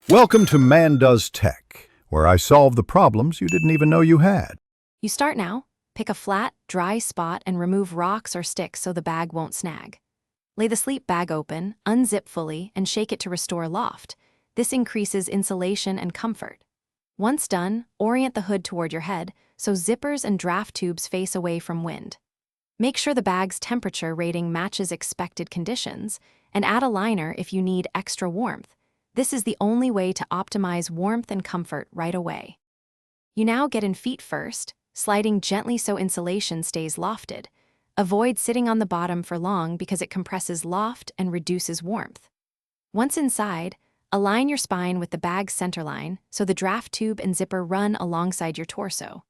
Welcome to Man Does Tech, where I solve the problems you didn't even know you had. You start now. Pick a flat, dry spot and remove rocks or sticks so the bag won't snag. Lay the sleep bag open, unzip fully, and shake it to restore loft. This increases insulation and comfort. Once done, orient the hood toward your head so zippers and draft tubes face away from wind. Make sure the bag's temperature rating matches expected conditions, and add a liner if you need extra warmth. This is the only way to optimize warmth and comfort right away. You now get in feet first, sliding gently so insulation stays lofted. Avoid sitting on the bottom for long because it compresses loft and reduces warmth. Once inside, align your spine with the bag's centerline so the draft tube and zipper run alongside your torso.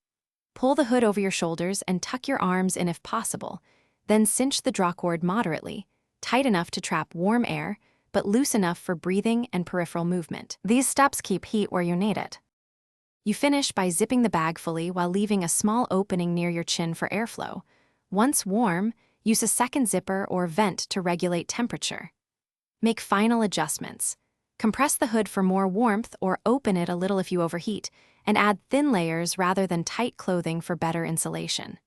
Pull the hood over your shoulders and tuck your arms in if possible. Then cinch the drawcord moderately, tight enough to trap warm air, but loose enough for breathing and peripheral movement. These steps keep heat where you need it. You finish by zipping the bag fully while leaving a small opening near your chin for airflow. Once warm, use a second zipper or vent to regulate temperature. Make final adjustments. Compress the hood for more warmth or open it a little if you overheat, and add thin layers rather than tight clothing for better insulation.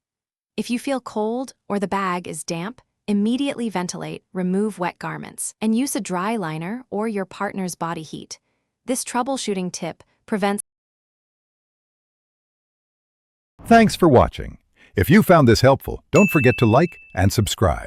If you feel cold or the bag is damp, immediately ventilate, remove wet garments, and use a dry liner or your partner's body heat. This troubleshooting tip prevents. Thanks for watching. If you found this helpful, don't forget to like and subscribe.